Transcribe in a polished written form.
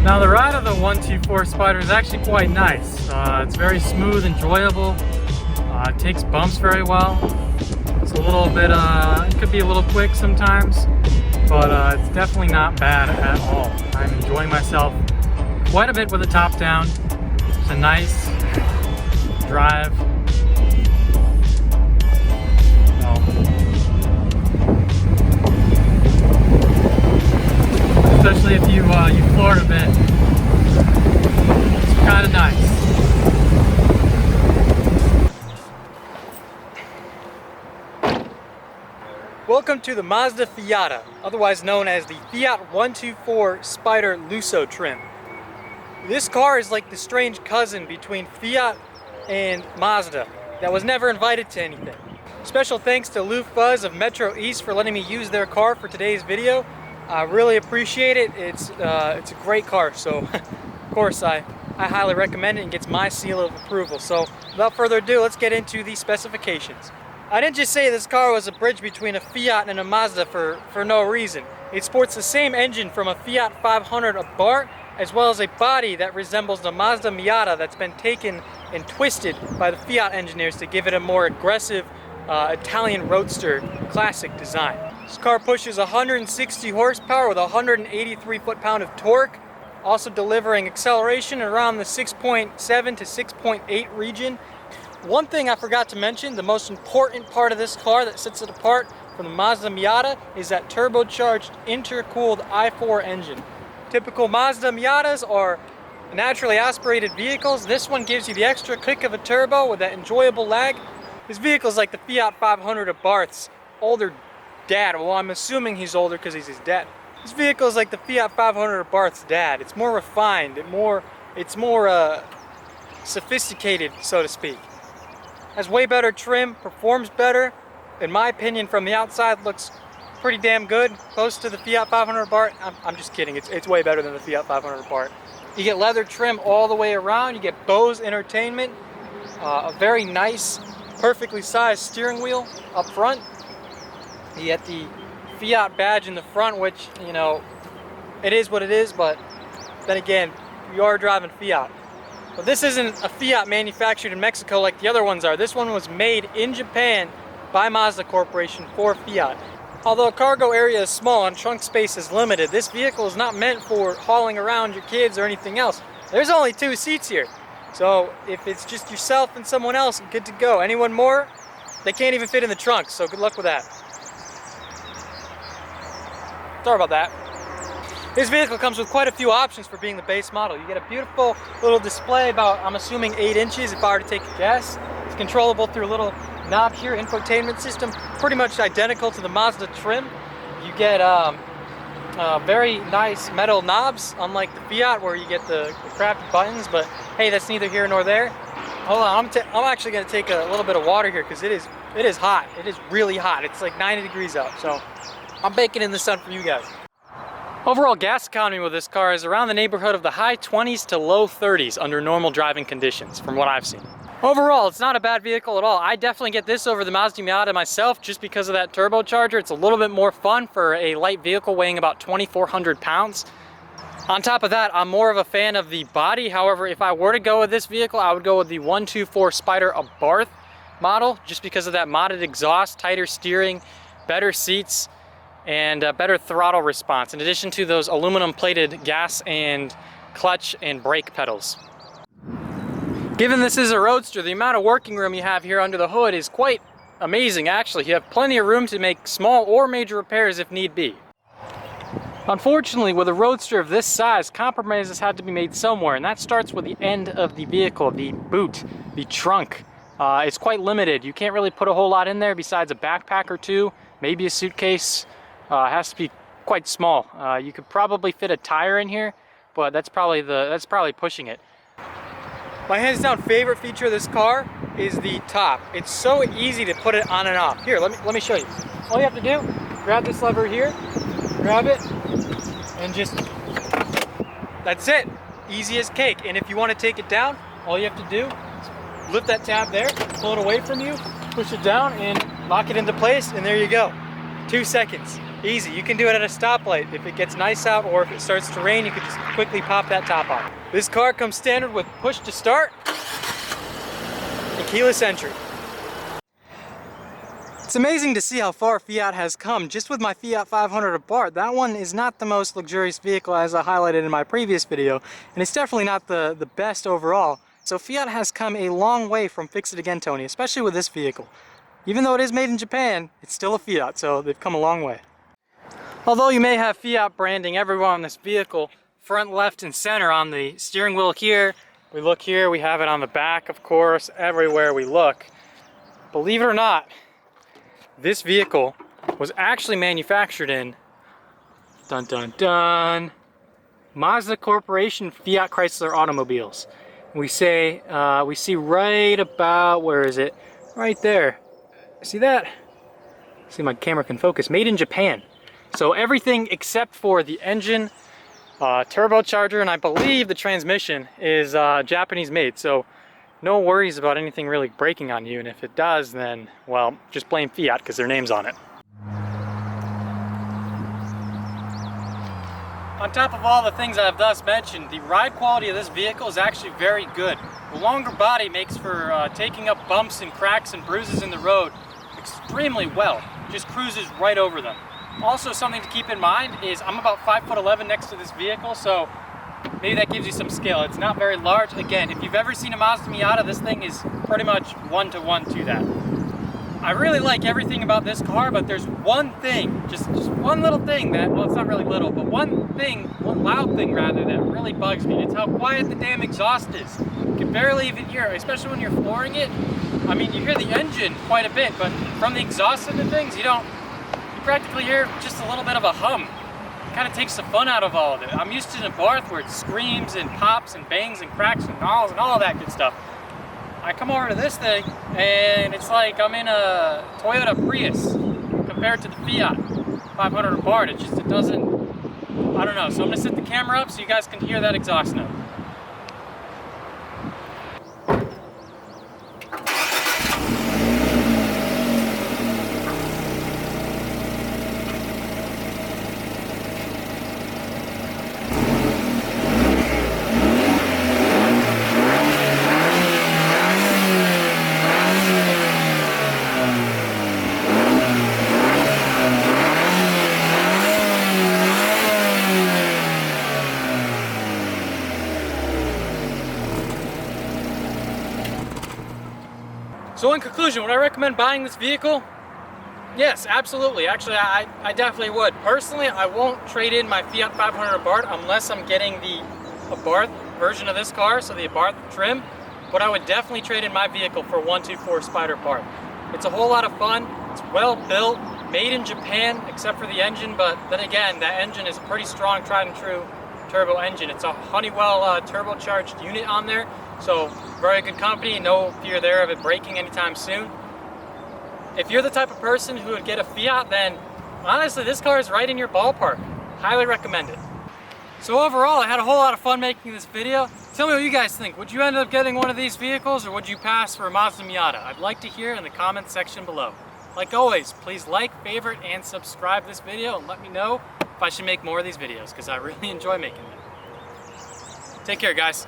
Now the ride of the 124 Spider is actually quite nice. It's very smooth, enjoyable. It takes bumps very well. It's a little bit, it could be a little quick sometimes, but it's definitely not bad at all. I'm enjoying myself quite a bit with the top down. It's a nice drive. Especially if you floor it a bit. It's kind of nice. Welcome to the Mazda Fiata, otherwise known as the Fiat 124 Spider Lusso trim. This car is like the strange cousin between Fiat and Mazda that was never invited to anything. Special thanks to Lou Fuzz of Metro East for letting me use their car for today's video. I really appreciate it. It's a great car, so of course I highly recommend it and gets my seal of approval. So without further ado, let's get into the specifications. I didn't just say this car was a bridge between a Fiat and a Mazda for no reason. It sports the same engine from a Fiat 500 Abarth, as well as a body that resembles the Mazda Miata that's been taken and twisted by the Fiat engineers to give it a more aggressive Italian roadster classic design. This car pushes 160 horsepower with 183 foot-pound of torque, also delivering acceleration around the 6.7 to 6.8 region. One thing I forgot to mention, the most important part of this car that sets it apart from the Mazda Miata is that turbocharged intercooled i4 engine. Typical Mazda Miatas are naturally aspirated vehicles. This one gives you the extra kick of a turbo with that enjoyable lag. This vehicle is like the Fiat 500 Abarth's older dad. Well, I'm assuming he's older because he's his dad. This vehicle is like the Fiat 500 Abarth's dad. It's more refined, it's more sophisticated, so to speak. Has way better trim, performs better. In my opinion, from the outside, looks pretty damn good. Close to the Fiat 500 Abarth. I'm just kidding. It's way better than the Fiat 500 Abarth. You get leather trim all the way around. You get Bose Entertainment. A very nice, perfectly sized steering wheel up front. You get the Fiat badge in the front, which, you know, it is what it is, but then again, you are driving Fiat. But this isn't a Fiat manufactured in Mexico like the other ones are. This one was made in Japan by Mazda Corporation for Fiat. Although cargo area is small and trunk space is limited, this vehicle is not meant for hauling around your kids or anything else. There's only 2 seats here. So if it's just yourself and someone else, good to go. Anyone more, they can't even fit in the trunk, so good luck with that. Sorry about that. This vehicle comes with quite a few options for being the base model. You get a beautiful little display about, I'm assuming, 8 inches if I were to take a guess. It's controllable through a little knob here, infotainment system, pretty much identical to the Mazda trim. You get very nice metal knobs, unlike the Fiat where you get the crappy buttons, but hey, that's neither here nor there. Hold on, I'm actually gonna take a little bit of water here because it is hot. It is really hot. It's like 90 degrees out, so I'm baking in the sun for you guys. Overall gas economy with this car is around the neighborhood of the high 20s to low 30s under normal driving conditions, from what I've seen. Overall, it's not a bad vehicle at all. I definitely get this over the Mazda Miata myself just because of that turbocharger. It's a little bit more fun for a light vehicle weighing about 2,400 pounds. On top of that, I'm more of a fan of the body. However, if I were to go with this vehicle, I would go with the 124 Spider Abarth model just because of that modded exhaust, tighter steering, better seats, and better throttle response, in addition to those aluminum plated gas and clutch and brake pedals. Given this is a roadster, the amount of working room you have here under the hood is quite amazing actually. You have plenty of room to make small or major repairs if need be. Unfortunately, with a roadster of this size, compromises had to be made somewhere, and that starts with the end of the vehicle, the boot, the trunk. It's quite limited. You can't really put a whole lot in there besides a backpack or two, maybe a suitcase. It has to be quite small. You could probably fit a tire in here, but that's probably pushing it. My hands down favorite feature of this car is the top. It's so easy to put it on and off. Here, let me show you. All you have to do, grab this lever here, grab it, and just, that's it. Easy as cake. And if you want to take it down, all you have to do is lift that tab there, pull it away from you, push it down, and lock it into place, and there you go. 2 seconds. Easy, you can do it at a stoplight. If it gets nice out or if it starts to rain, you can just quickly pop that top off. This car comes standard with push to start and keyless entry. It's amazing to see how far Fiat has come just with my Fiat 500 Abarth. That one is not the most luxurious vehicle as I highlighted in my previous video, and it's definitely not the best overall. So Fiat has come a long way from Fix It Again Tony, especially with this vehicle. Even though it is made in Japan, it's still a Fiat, so they've come a long way. Although you may have Fiat branding everywhere on this vehicle, front, left, and center on the steering wheel here, we look here, we have it on the back, of course, everywhere we look. Believe it or not, this vehicle was actually manufactured in, dun dun dun, Mazda Corporation Fiat Chrysler Automobiles. We see right about, where is it? Right there. See that? See, my camera can focus. Made in Japan. So everything except for the engine, turbocharger, and I believe the transmission is Japanese made. So no worries about anything really breaking on you, and if it does, then, well, just blame Fiat because their name's on it. On top of all the things I've thus mentioned, the ride quality of this vehicle is actually very good. The longer body makes for taking up bumps and cracks and bruises in the road extremely well. Just cruises right over them. Also, something to keep in mind is I'm about 5'11" next to this vehicle, so maybe that gives you some scale. It's not very large. Again, if you've ever seen a Mazda Miata, this thing is pretty much 1-to-1 to that. I really like everything about this car, but there's one thing, just one little thing that, well, it's not really little, but one loud thing rather, that really bugs me. It's how quiet the damn exhaust is. You can barely even hear it, especially when you're flooring it. I mean, you hear the engine quite a bit, but from the exhaust of the things, you practically hear just a little bit of a hum. It kind of takes the fun out of all of it. I'm used to an Abarth where it screams and pops and bangs and cracks and gnaws and all of that good stuff. I come over to this thing and it's like I'm in a Toyota Prius compared to the Fiat 500 Abarth. It doesn't, I don't know. So I'm gonna set the camera up so you guys can hear that exhaust note. So in conclusion, would I recommend buying this vehicle? Yes, absolutely. Actually, I definitely would. Personally, I won't trade in my Fiat 500 Abarth unless I'm getting the Abarth version of this car, so the Abarth trim. But I would definitely trade in my vehicle for 124 Spider Abarth. It's a whole lot of fun. It's well built, made in Japan, except for the engine. But then again, that engine is a pretty strong, tried and true turbo engine. It's a Honeywell turbocharged unit on there. So very good company, no fear there of it breaking anytime soon. If you're the type of person who would get a Fiat, then honestly this car is right in your ballpark. Highly recommend it. So overall, I had a whole lot of fun making this video. Tell me what you guys think. Would you end up getting one of these vehicles or would you pass for a Mazda Miata? I'd like to hear in the comments section below. Like always, please like, favorite, and subscribe this video and let me know if I should make more of these videos because I really enjoy making them. Take care, guys.